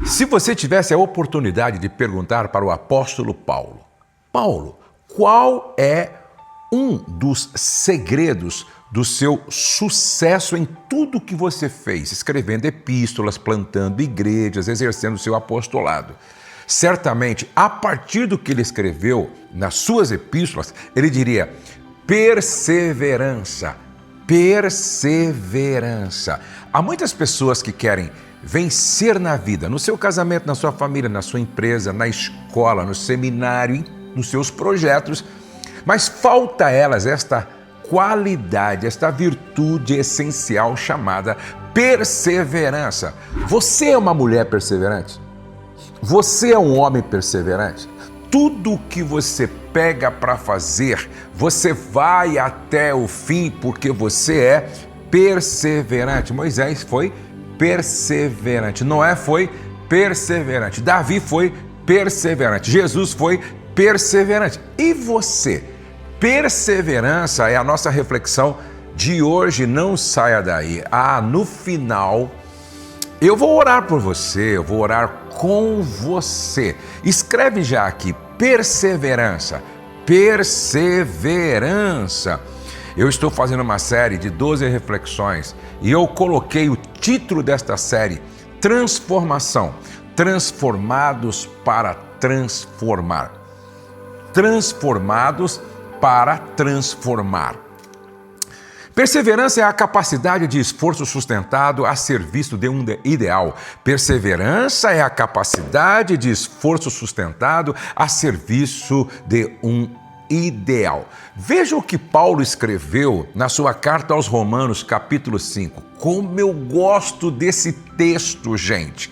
Se você tivesse a oportunidade de perguntar para o apóstolo Paulo, Paulo, qual é um dos segredos do seu sucesso em tudo que você fez, escrevendo epístolas, plantando igrejas, exercendo o seu apostolado? Certamente, a partir do que ele escreveu nas suas epístolas, ele diria perseverança, perseverança. Há muitas pessoas que querem vencer na vida, no seu casamento, na sua família, na sua empresa, na escola, no seminário, nos seus projetos, mas falta a elas esta qualidade, esta virtude essencial chamada perseverança. Você é uma mulher perseverante? Você é um homem perseverante? Tudo que você pega para fazer, você vai até o fim porque você é perseverante. Moisés foi perseverante, Noé foi perseverante, Davi foi perseverante, Jesus foi perseverante. E você? Perseverança é a nossa reflexão de hoje, não saia daí. No final, eu vou orar por você, eu vou orar com você. Escreve já aqui, perseverança, perseverança. Eu estou fazendo uma série de 12 reflexões e eu coloquei o título desta série, Transformação, transformados para transformar. Transformados para transformar. Perseverança é a capacidade de esforço sustentado a serviço de um ideal. Perseverança é a capacidade de esforço sustentado a serviço de um ideal. Veja o que Paulo escreveu na sua carta aos Romanos, capítulo 5. Como eu gosto desse texto, gente.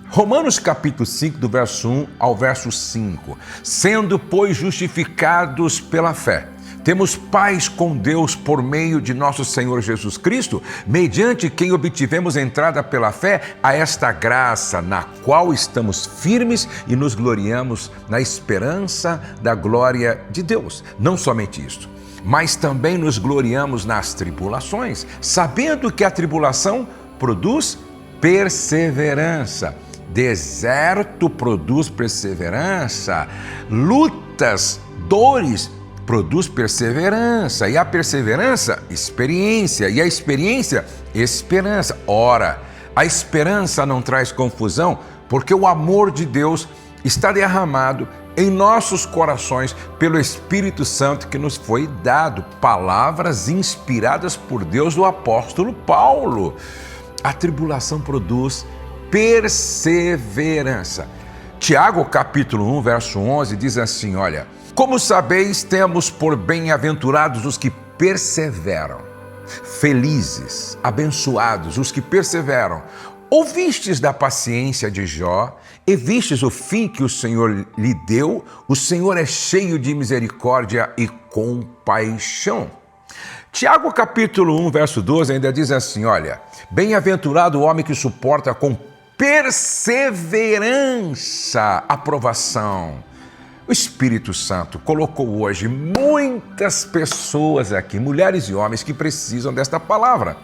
Romanos capítulo 5, do verso 1 ao verso 5. Sendo, pois, justificados pela fé, temos paz com Deus por meio de nosso Senhor Jesus Cristo, mediante quem obtivemos entrada pela fé a esta graça, na qual estamos firmes e nos gloriamos na esperança da glória de Deus. Não somente isto, mas também nos gloriamos nas tribulações, sabendo que a tribulação produz perseverança. Deserto produz perseverança, lutas, dores produz perseverança, e a perseverança, experiência, e a experiência, esperança. Ora, a esperança não traz confusão, porque o amor de Deus está derramado em nossos corações pelo Espírito Santo que nos foi dado. Palavras inspiradas por Deus do apóstolo Paulo. A tribulação produz perseverança. Tiago, capítulo 1, verso 11, diz assim, olha, como sabeis, temos por bem-aventurados os que perseveram, felizes, abençoados os que perseveram. Ouvistes da paciência de Jó e vistes o fim que o Senhor lhe deu? O Senhor é cheio de misericórdia e compaixão. Tiago, capítulo 1, verso 12, ainda diz assim, olha, bem-aventurado o homem que suporta com perseverança a provação. O Espírito Santo colocou hoje muitas pessoas aqui, mulheres e homens, que precisam desta palavra.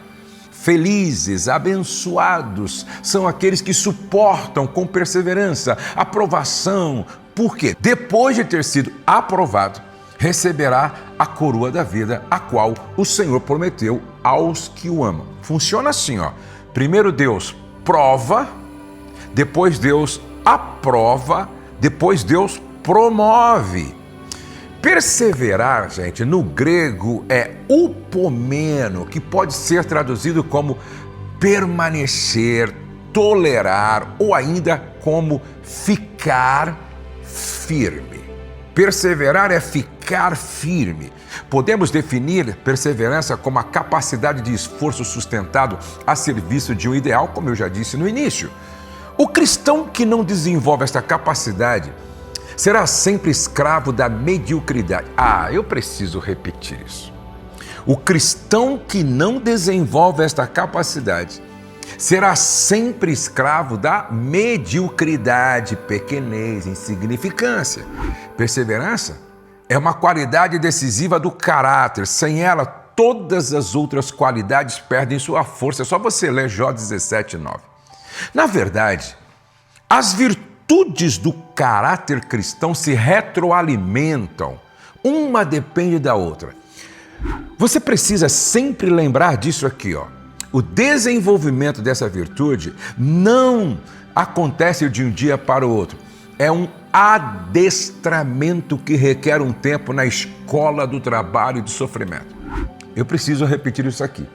Felizes, abençoados, são aqueles que suportam com perseverança a provação. Por quê? Depois de ter sido aprovado, receberá a coroa da vida, a qual o Senhor prometeu aos que o amam. Funciona assim, ó. Primeiro Deus prova, depois Deus aprova, depois Deus promove. Perseverar, gente, no grego é upomeno, que pode ser traduzido como permanecer, tolerar ou ainda como ficar firme. Perseverar é ficar firme. Podemos definir perseverança como a capacidade de esforço sustentado a serviço de um ideal, como eu já disse no início. O cristão que não desenvolve esta capacidade será sempre escravo da mediocridade. Eu preciso repetir isso. O cristão que não desenvolve esta capacidade será sempre escravo da mediocridade, pequenez, insignificância. Perseverança é uma qualidade decisiva do caráter. Sem ela, todas as outras qualidades perdem sua força. É só você ler Jó 17:9. Na verdade, As virtudes do caráter cristão se retroalimentam, uma depende da outra. Você precisa sempre lembrar disso aqui, ó. O desenvolvimento dessa virtude não acontece de um dia para o outro. É um adestramento que requer um tempo na escola do trabalho e do sofrimento. Eu preciso repetir isso aqui.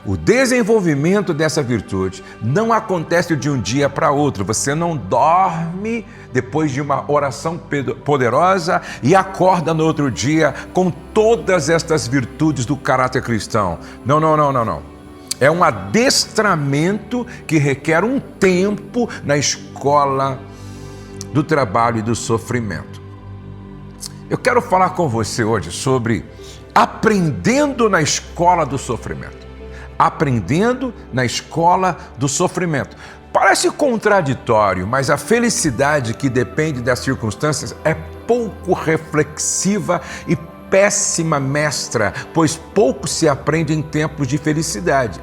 O desenvolvimento dessa virtude não acontece de um dia para outro. Você não dorme depois de uma oração poderosa e acorda no outro dia com todas estas virtudes do caráter cristão. Não. É um adestramento que requer um tempo na escola do trabalho e do sofrimento. Eu quero falar com você hoje sobre aprendendo na escola do sofrimento. Aprendendo na escola do sofrimento. Parece contraditório, mas a felicidade que depende das circunstâncias é pouco reflexiva e péssima mestra, pois pouco se aprende em tempos de felicidade.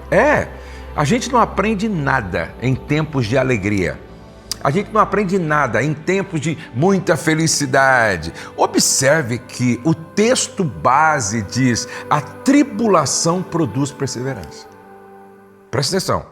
A gente não aprende nada em tempos de alegria. A gente não aprende nada em tempos de muita felicidade. Observe que o texto base diz: a tribulação produz perseverança. Presta atenção.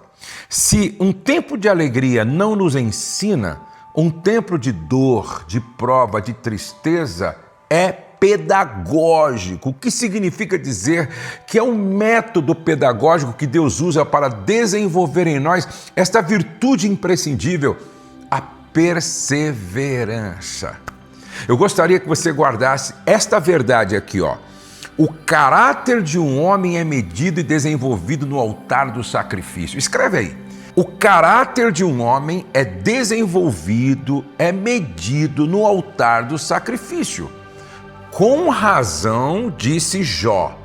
Se um tempo de alegria não nos ensina, um tempo de dor, de prova, de tristeza é pedagógico, o que significa dizer que é um método pedagógico que Deus usa para desenvolver em nós esta virtude imprescindível, a perseverança. Eu gostaria que você guardasse esta verdade aqui, ó. O caráter de um homem é medido e desenvolvido no altar do sacrifício. Escreve aí. O caráter de um homem é desenvolvido, é medido no altar do sacrifício. Com razão, disse Jó,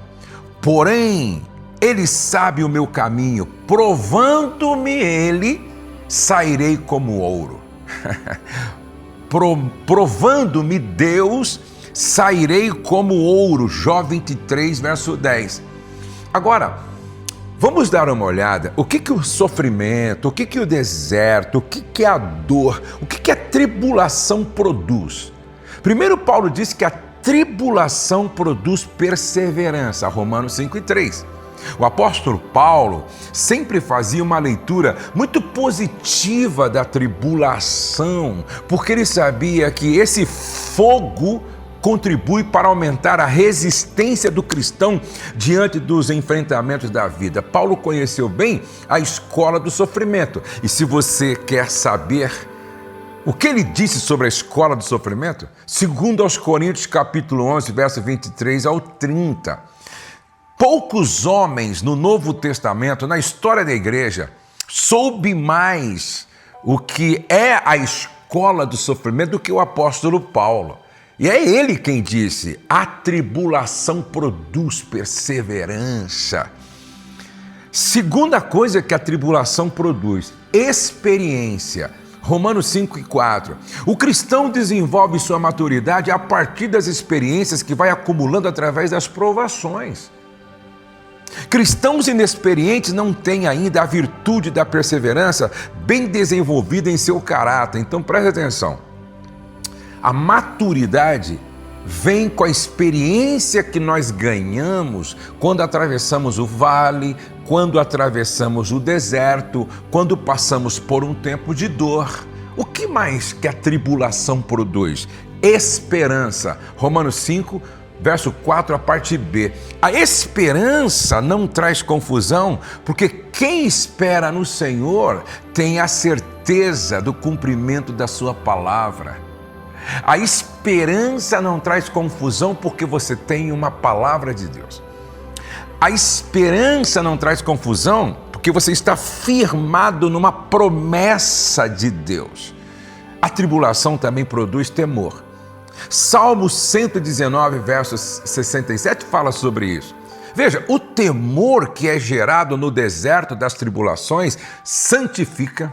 porém, ele sabe o meu caminho, provando-me ele, sairei como ouro. Provando-me Deus, sairei como ouro. Jó 23, verso 10. Agora, vamos dar uma olhada. O que o sofrimento, o que o deserto, o que a dor, o que a tribulação produz? Primeiro, Paulo disse que a tribulação produz perseverança, Romanos 5:3. O apóstolo Paulo sempre fazia uma leitura muito positiva da tribulação, porque ele sabia que esse fogo contribui para aumentar a resistência do cristão diante dos enfrentamentos da vida. Paulo conheceu bem a escola do sofrimento. E se você quer saber o que ele disse sobre a escola do sofrimento, segundo aos Coríntios capítulo 11, verso 23 ao 30. Poucos homens no Novo Testamento, na história da igreja, soube mais o que é a escola do sofrimento do que o apóstolo Paulo. E é ele quem disse: a tribulação produz perseverança. Segunda coisa que a tribulação produz: experiência. Romanos 5:4. O cristão desenvolve sua maturidade a partir das experiências que vai acumulando através das provações. Cristãos inexperientes não têm ainda a virtude da perseverança bem desenvolvida em seu caráter. Então preste atenção. A maturidade vem com a experiência que nós ganhamos quando atravessamos o vale, quando atravessamos o deserto, quando passamos por um tempo de dor. O que mais que a tribulação produz? Esperança. Romanos 5, verso 4, a parte B. A esperança não traz confusão, porque quem espera no Senhor tem a certeza do cumprimento da sua palavra. A esperança não traz confusão porque você tem uma palavra de Deus. A esperança não traz confusão porque você está firmado numa promessa de Deus. A tribulação também produz temor. Salmo 119, verso 67 fala sobre isso. Veja, o temor que é gerado no deserto das tribulações santifica,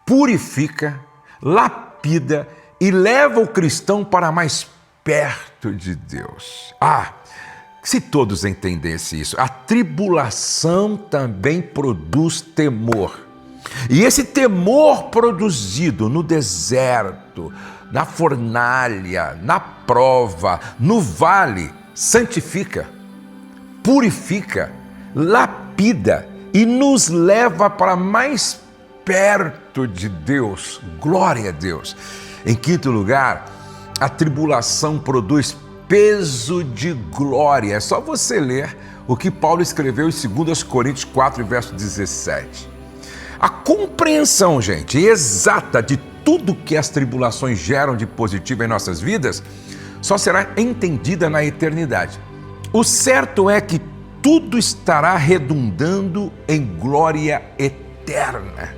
purifica, lapida e leva o cristão para mais perto de Deus. Se todos entendessem isso, a tribulação também produz temor. E esse temor produzido no deserto, na fornalha, na prova, no vale, santifica, purifica, lapida e nos leva para mais perto de Deus. Glória a Deus. Em quinto lugar, a tribulação produz peso de glória. É só você ler o que Paulo escreveu em 2 Coríntios 4, verso 17. A compreensão, gente, exata de tudo que as tribulações geram de positivo em nossas vidas só será entendida na eternidade. O certo é que tudo estará redundando em glória eterna.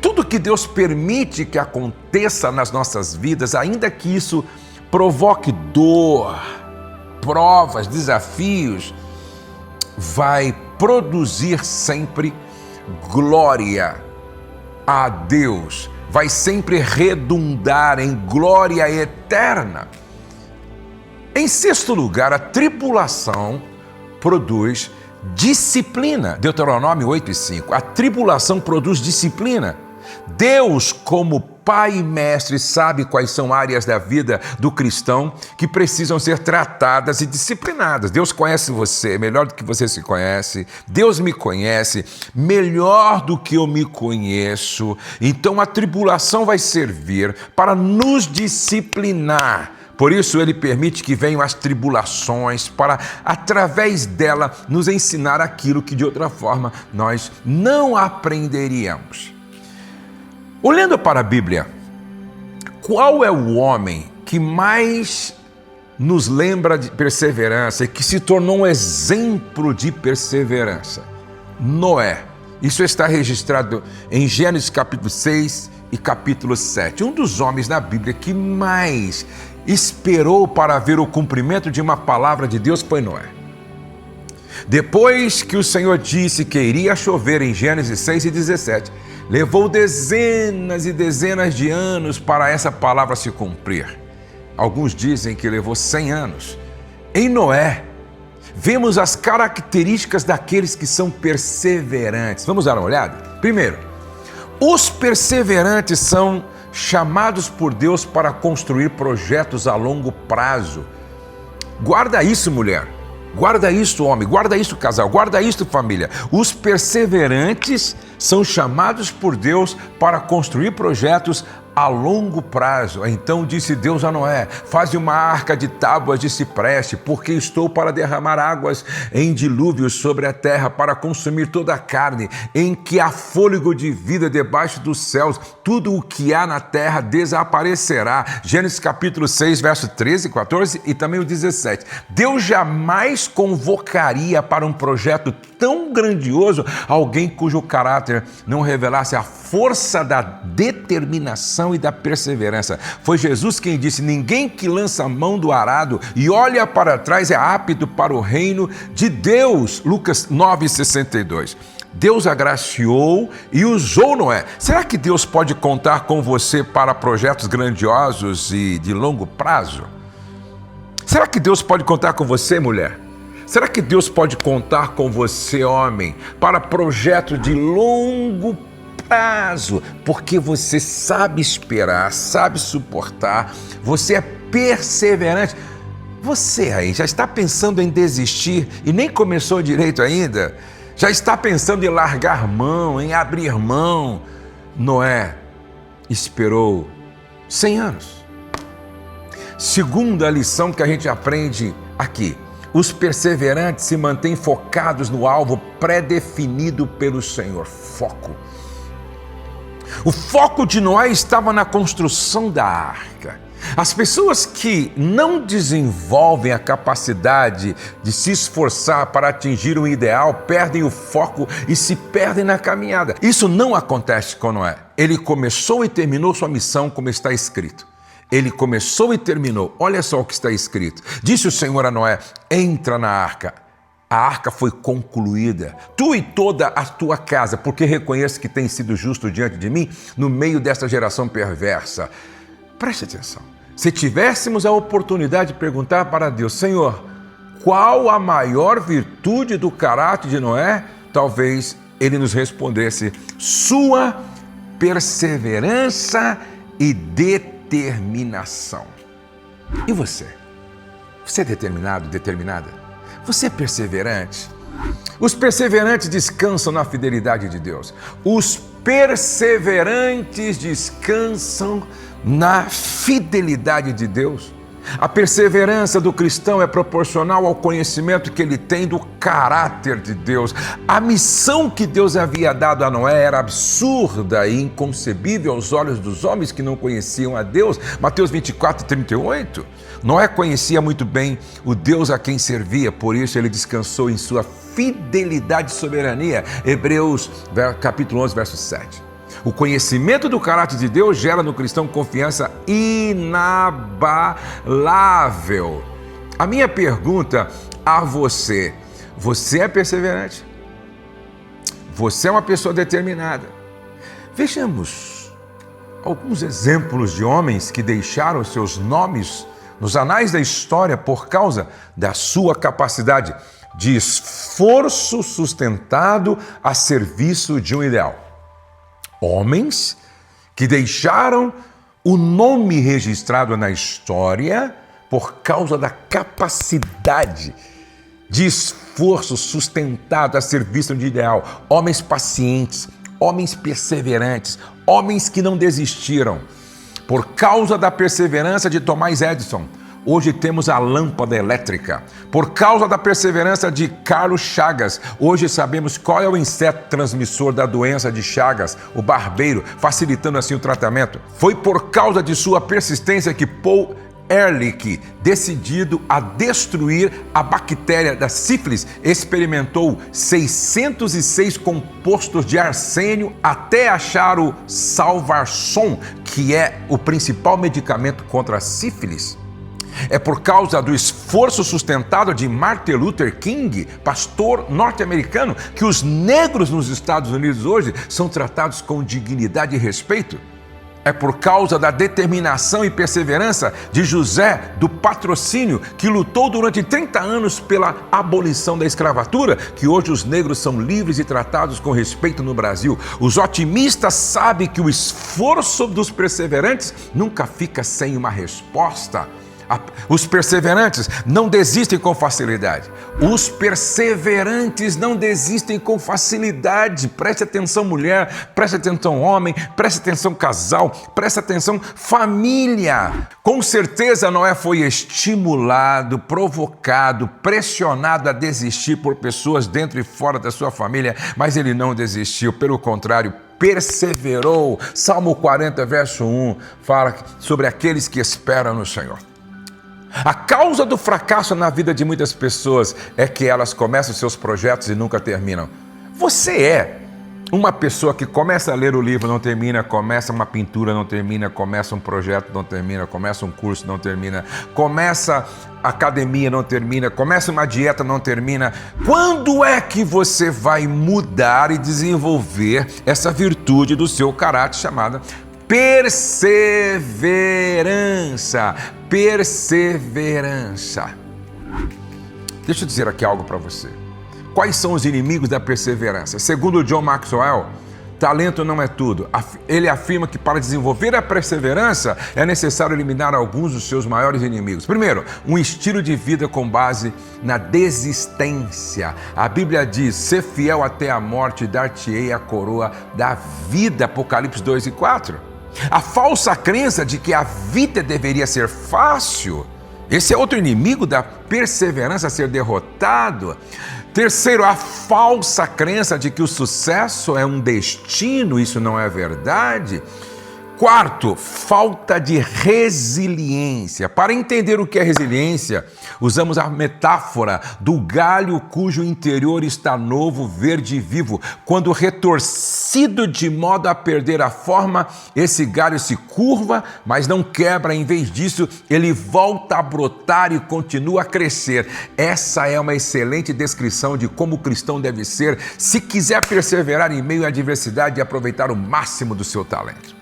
Tudo que Deus permite que aconteça nas nossas vidas, ainda que isso provoque dor, provas, desafios, vai produzir sempre glória a Deus, vai sempre redundar em glória eterna. Em sexto lugar, a tribulação produz disciplina. Deuteronômio 8:5. A tribulação produz disciplina. Deus, como Pai e Mestre, sabe quais são áreas da vida do cristão que precisam ser tratadas e disciplinadas. Deus conhece você melhor do que você se conhece. Deus me conhece melhor do que eu me conheço. Então a tribulação vai servir para nos disciplinar. Por isso ele permite que venham as tribulações para, através dela, nos ensinar aquilo que de outra forma nós não aprenderíamos. Olhando para a Bíblia, qual é o homem que mais nos lembra de perseverança e que se tornou um exemplo de perseverança? Noé. Isso está registrado em Gênesis capítulo 6 e capítulo 7. Um dos homens na Bíblia que mais esperou para ver o cumprimento de uma palavra de Deus foi Noé. Depois que o Senhor disse que iria chover em Gênesis 6 e 17, levou dezenas e dezenas de anos para essa palavra se cumprir. Alguns dizem que levou 100 anos. Em Noé, vemos as características daqueles que são perseverantes. Vamos dar uma olhada? Primeiro, os perseverantes são chamados por Deus para construir projetos a longo prazo. Guarda isso, mulher. Guarda isso, homem. Guarda isso, casal. Guarda isso, família. Os perseverantes são chamados por Deus para construir projetos a longo prazo. Então disse Deus a Noé: faze uma arca de tábuas de cipreste, porque estou para derramar águas em dilúvio sobre a terra, para consumir toda a carne, em que há fôlego de vida debaixo dos céus. Tudo o que há na terra desaparecerá. Gênesis capítulo 6, verso 13, 14 e também o 17. Deus jamais convocaria para um projeto tão grandioso alguém cujo caráter não revelasse a força da determinação e da perseverança. Foi Jesus quem disse: ninguém que lança a mão do arado e olha para trás é apto para o reino de Deus. Lucas 9,62. Deus agraciou e usou Noé. Será que Deus pode contar com você para projetos grandiosos e de longo prazo? Será que Deus pode contar com você, mulher? Será que Deus pode contar com você, homem, para projetos de longo prazo? Porque você sabe esperar, sabe suportar, você é perseverante. Você aí já está pensando em desistir e nem começou direito ainda? Já está pensando em largar mão, em abrir mão? Noé esperou 100 anos. Segunda lição que a gente aprende aqui: os perseverantes se mantêm focados no alvo pré-definido pelo Senhor. Foco. O foco de Noé estava na construção da arca. As pessoas que não desenvolvem a capacidade de se esforçar para atingir um ideal perdem o foco e se perdem na caminhada. Isso não acontece com Noé. Ele começou e terminou sua missão como está escrito. Ele começou e terminou. Olha só o que está escrito. Disse o Senhor a Noé: entra na arca. A arca foi concluída, tu e toda a tua casa, porque reconheço que tens sido justo diante de mim no meio desta geração perversa. Preste atenção. Se tivéssemos a oportunidade de perguntar para Deus: Senhor, qual a maior virtude do caráter de Noé? Talvez ele nos respondesse: sua perseverança e determinação. E você? Você é determinado, determinada? Você é perseverante? Os perseverantes descansam na fidelidade de Deus. Os perseverantes descansam na fidelidade de Deus. A perseverança do cristão é proporcional ao conhecimento que ele tem do caráter de Deus. A missão que Deus havia dado a Noé era absurda e inconcebível aos olhos dos homens que não conheciam a Deus. Mateus 24:38. Noé conhecia muito bem o Deus a quem servia, por isso ele descansou em sua fidelidade e soberania. Hebreus capítulo 11, verso 7. O conhecimento do caráter de Deus gera no cristão confiança inabalável. A minha pergunta a você: você é perseverante? Você é uma pessoa determinada? Vejamos alguns exemplos de homens que deixaram seus nomes nos anais da história por causa da sua capacidade de esforço sustentado a serviço de um ideal. Homens que deixaram o nome registrado na história por causa da capacidade de esforço sustentado a serviço de ideal. Homens pacientes, homens perseverantes, homens que não desistiram. Por causa da perseverança de Thomas Edison, hoje temos a lâmpada elétrica. Por causa da perseverança de Carlos Chagas, hoje sabemos qual é o inseto transmissor da doença de Chagas, o barbeiro, facilitando assim o tratamento. Foi por causa de sua persistência que Paul Ehrlich, decidido a destruir a bactéria da sífilis, experimentou 606 compostos de arsênio até achar o Salvarson, que é o principal medicamento contra a sífilis. É por causa do esforço sustentado de Martin Luther King, pastor norte-americano, que os negros nos Estados Unidos hoje são tratados com dignidade e respeito. É por causa da determinação e perseverança de José do Patrocínio, que lutou durante 30 anos pela abolição da escravatura, que hoje os negros são livres e tratados com respeito no Brasil. Os otimistas sabem que o esforço dos perseverantes nunca fica sem uma resposta. Os perseverantes não desistem com facilidade. Os perseverantes não desistem com facilidade. Preste atenção, mulher, preste atenção, homem, preste atenção, casal, preste atenção, família. Com certeza Noé foi estimulado, provocado, pressionado a desistir por pessoas dentro e fora da sua família, mas ele não desistiu, pelo contrário, perseverou. Salmo 40, verso 1, fala sobre aqueles que esperam no Senhor. A causa do fracasso na vida de muitas pessoas é que elas começam seus projetos e nunca terminam. Você é uma pessoa que começa a ler o livro, não termina, começa uma pintura, não termina, começa um projeto, não termina, começa um curso, não termina, começa academia, não termina, começa uma dieta, não termina. Quando é que você vai mudar e desenvolver essa virtude do seu caráter chamada perseverança? Perseverança. Deixa eu dizer aqui algo para você. Quais são os inimigos da perseverança? Segundo John Maxwell, talento não é tudo. Ele afirma que para desenvolver a perseverança é necessário eliminar alguns dos seus maiores inimigos. Primeiro, um estilo de vida com base na desistência. A Bíblia diz: ser fiel até a morte, dar-te-ei a coroa da vida. Apocalipse 2:4. A falsa crença de que a vida deveria ser fácil. Esse é outro inimigo da perseverança a ser derrotado. Terceiro, a falsa crença de que o sucesso é um destino. Isso não é verdade. Quarto, falta de resiliência. Para entender o que é resiliência, usamos a metáfora do galho cujo interior está novo, verde e vivo. Quando retorcido de modo a perder a forma, esse galho se curva, mas não quebra. Em vez disso, ele volta a brotar e continua a crescer. Essa é uma excelente descrição de como o cristão deve ser se quiser perseverar em meio à adversidade e aproveitar o máximo do seu talento.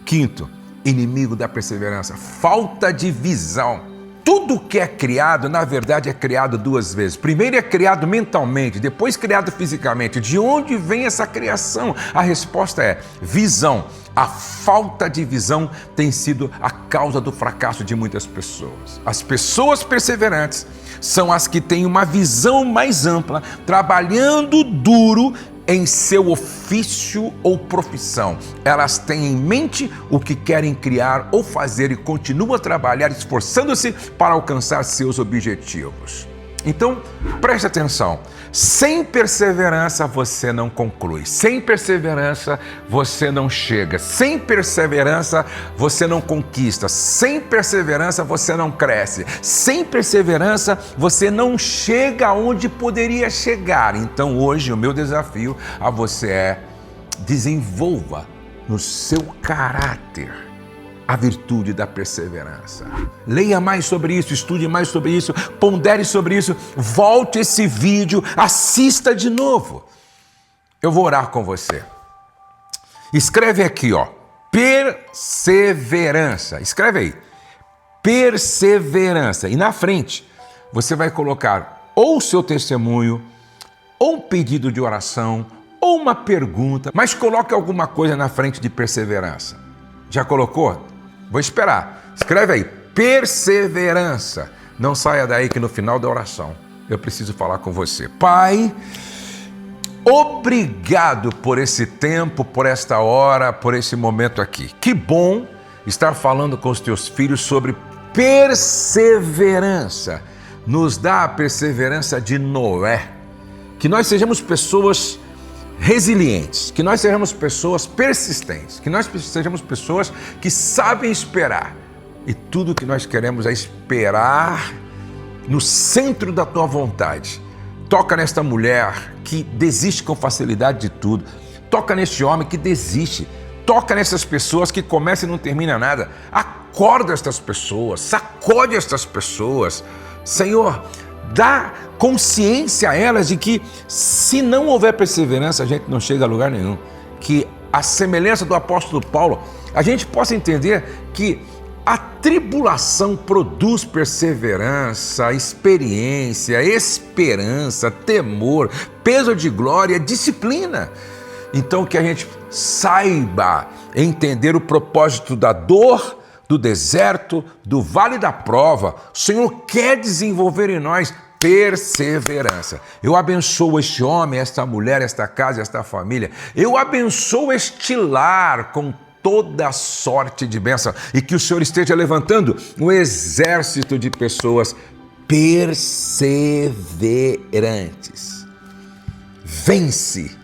Quinto, inimigo da perseverança, falta de visão. tudo que é criado, na verdade, é criado duas vezes. Primeiro é criado mentalmente, depois criado fisicamente. De onde vem essa criação? A resposta é visão. A falta de visão tem sido a causa do fracasso de muitas pessoas. As pessoas perseverantes são as que têm uma visão mais ampla, trabalhando duro em seu ofício ou profissão. Elas têm em mente o que querem criar ou fazer e continuam a trabalhar, esforçando-se para alcançar seus objetivos. Então, preste atenção. Sem perseverança você não conclui. Sem perseverança você não chega. Sem perseverança você não conquista. Sem perseverança você não cresce. Sem perseverança você não chega aonde poderia chegar. Então hoje o meu desafio a você é: desenvolva no seu caráter a virtude da perseverança. Leia mais sobre isso, estude mais sobre isso, pondere sobre isso, volte esse vídeo, assista de novo. Eu vou orar com você. Escreve aqui, ó, perseverança. Escreve aí, perseverança. E na frente você vai colocar ou o seu testemunho, ou um pedido de oração, ou uma pergunta, mas coloque alguma coisa na frente de perseverança. Já colocou? Vou esperar. Escreve aí, perseverança. Não saia daí que no final da oração eu preciso falar com você. Pai, obrigado por esse tempo, por esta hora, por esse momento aqui. Que bom estar falando com os teus filhos sobre perseverança. Nos dá a perseverança de Noé. Que nós sejamos pessoas resilientes, que nós sejamos pessoas persistentes, que nós sejamos pessoas que sabem esperar. E tudo que nós queremos é esperar no centro da tua vontade. Toca nesta mulher que desiste com facilidade de tudo. Toca neste homem que desiste. Toca nessas pessoas que começam e não terminam nada. Acorda estas pessoas, sacode estas pessoas. Senhor, dá consciência a elas de que se não houver perseverança, a gente não chega a lugar nenhum. Que a semelhança do apóstolo Paulo, a gente possa entender que a tribulação produz perseverança, experiência, esperança, temor, peso de glória, disciplina. Então que a gente saiba entender o propósito da dor, do deserto, do vale da prova. O Senhor quer desenvolver em nós perseverança. Eu abençoo este homem, esta mulher, esta casa, esta família. Eu abençoo este lar com toda sorte de bênção e que o Senhor esteja levantando um exército de pessoas perseverantes. Vence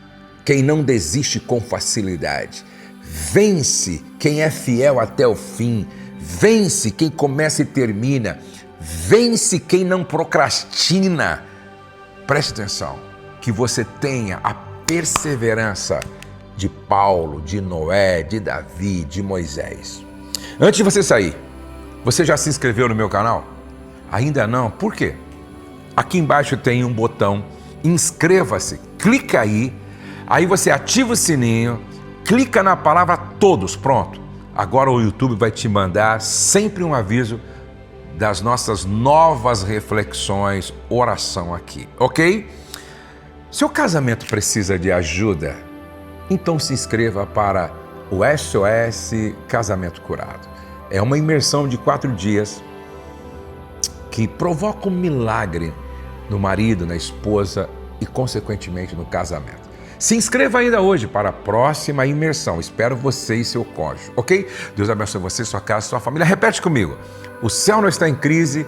quem não desiste com facilidade. Vence quem é fiel até o fim. Vence quem começa e termina. Vence quem não procrastina. Preste atenção, que você tenha a perseverança de Paulo, de Noé, de Davi, de Moisés. Antes de você sair, você já se inscreveu no meu canal? Ainda não? Por quê? Aqui embaixo tem um botão, inscreva-se, clica aí você ativa o sininho, clica na palavra todos, pronto. Agora o YouTube vai te mandar sempre um aviso das nossas novas reflexões, oração aqui, ok? Seu casamento precisa de ajuda? Então se inscreva para o SOS Casamento Curado. É uma imersão de 4 dias que provoca um milagre no marido, na esposa e, consequentemente, no casamento. Se inscreva ainda hoje para a próxima imersão. Espero você e seu cônjuge, ok? Deus abençoe você, sua casa, sua família. Repete comigo. O céu não está em crise,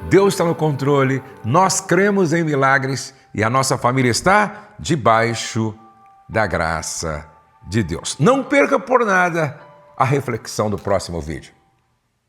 Deus está no controle, nós cremos em milagres e a nossa família está debaixo da graça de Deus. Não perca por nada a reflexão do próximo vídeo.